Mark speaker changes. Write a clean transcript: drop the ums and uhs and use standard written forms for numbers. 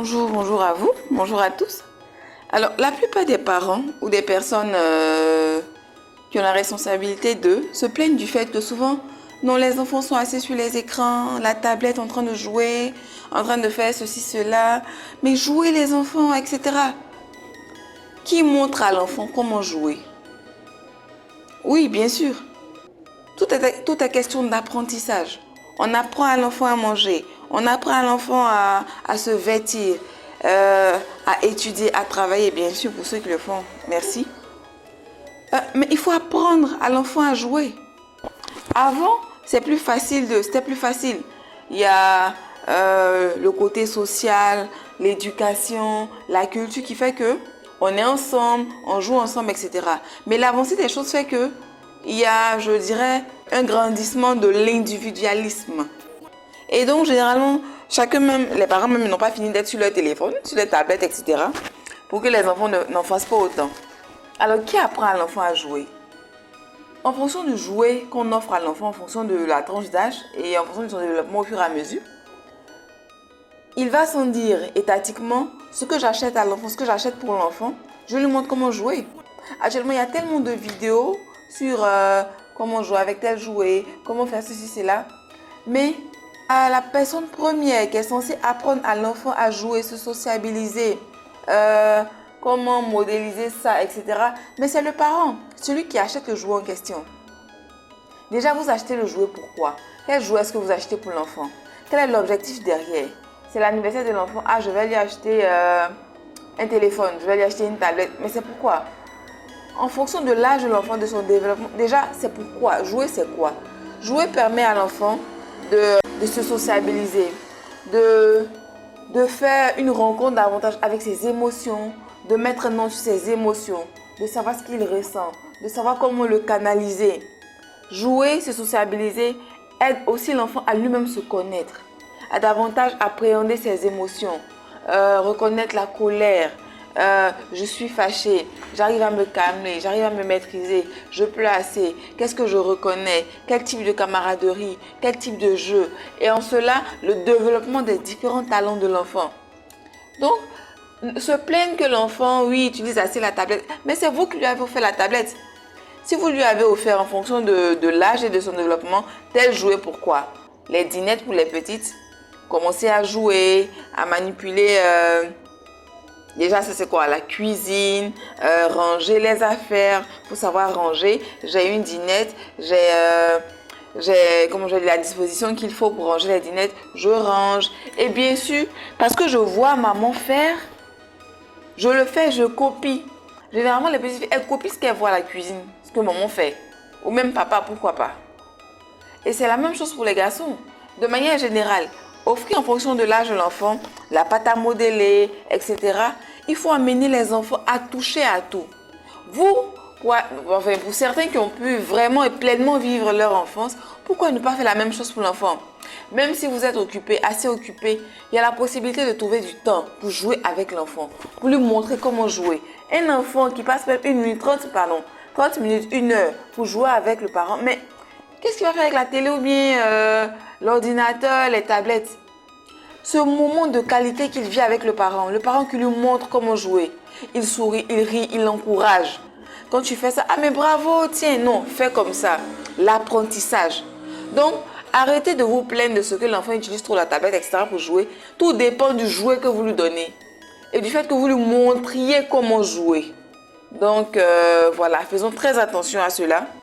Speaker 1: Bonjour à vous, bonjour à tous. Alors, la plupart des parents ou des personnes qui ont la responsabilité d'eux se plaignent du fait que souvent, non, les enfants sont assis sur les écrans, la tablette en train de jouer, en train de faire ceci, cela. Mais jouer les enfants, etc. Qui montre à l'enfant comment jouer? Oui, bien sûr. Tout est question d'apprentissage. On apprend à l'enfant à manger, on apprend à l'enfant à se vêtir, à étudier, à travailler, bien sûr, pour ceux qui le font. Merci. Mais il faut apprendre à l'enfant à jouer. Avant, c'était plus facile. Il y a le côté social, l'éducation, la culture qui fait que on est ensemble, on joue ensemble, etc. Mais l'avancée des choses fait que il y a, je dirais, un grandissement de l'individualisme. Et donc, généralement, les parents même n'ont pas fini d'être sur leur téléphone, sur les tablettes, etc. pour que les enfants n'en fassent pas autant. Alors, qui apprend à l'enfant à jouer? En fonction du jouet qu'on offre à l'enfant, en fonction de la tranche d'âge et en fonction de son développement au fur et à mesure, il va s'en dire étatiquement ce que j'achète à l'enfant, ce que j'achète pour l'enfant, je lui montre comment jouer. Actuellement, il y a tellement de vidéos sur comment jouer avec tel jouet, comment faire ceci, cela. Mais à la personne première qui est censée apprendre à l'enfant à jouer, se sociabiliser, comment modéliser ça, etc. Mais c'est le parent, celui qui achète le jouet en question. Déjà, vous achetez le jouet pourquoi? Quel jouet est-ce que vous achetez pour l'enfant? Quel est l'objectif derrière? C'est l'anniversaire de l'enfant. Ah, je vais lui acheter un téléphone, je vais lui acheter une tablette. Mais c'est pourquoi? En fonction de l'âge de l'enfant, de son développement, déjà, c'est pourquoi. Jouer, c'est quoi? Jouer permet à l'enfant de se sociabiliser, de faire une rencontre davantage avec ses émotions, de mettre un nom sur ses émotions, de savoir ce qu'il ressent, de savoir comment le canaliser. Jouer, se sociabiliser, aide aussi l'enfant à lui-même se connaître, à davantage appréhender ses émotions, reconnaître la colère. Je suis fâchée, j'arrive à me calmer, j'arrive à me maîtriser, je pleure assez, qu'est-ce que je reconnais, quel type de camaraderie, quel type de jeu. Et en cela, le développement des différents talents de l'enfant. Donc, se plaignent que l'enfant, oui, utilise assez la tablette, mais c'est vous qui lui avez offert la tablette. Si vous lui avez offert en fonction de l'âge et de son développement, tel jouet, pourquoi? Les dinettes pour les petites, commencer à jouer, à manipuler... Déjà, ça c'est quoi? La cuisine, ranger les affaires. Il faut savoir ranger. J'ai une dinette, j'ai la disposition qu'il faut pour ranger les dinettes. Je range. Et bien sûr, parce que je vois maman faire, je le fais, je copie. Généralement, les petites filles, elles copient ce qu'elles voient à la cuisine, ce que maman fait. Ou même papa, pourquoi pas. Et c'est la même chose pour les garçons. De manière générale, offrir en fonction de l'âge de l'enfant, la pâte à modeler, etc. Il faut amener les enfants à toucher à tout. Pour certains qui ont pu vraiment et pleinement vivre leur enfance, pourquoi ne pas faire la même chose pour l'enfant? Même si vous êtes occupé, assez occupé, il y a la possibilité de trouver du temps pour jouer avec l'enfant, pour lui montrer comment jouer. Un enfant qui passe même 1 minute, 30 minutes, 1 heure pour jouer avec le parent, mais qu'est-ce qu'il va faire avec la télé ou bien l'ordinateur, les tablettes? Ce moment de qualité qu'il vit avec le parent qui lui montre comment jouer, il sourit, il rit, il l'encourage. Quand tu fais ça, ah mais bravo, tiens, non, fais comme ça. L'apprentissage. Donc, arrêtez de vous plaindre de ce que l'enfant utilise trop la tablette, etc. pour jouer. Tout dépend du jouet que vous lui donnez et du fait que vous lui montriez comment jouer. Donc, voilà, faisons très attention à cela.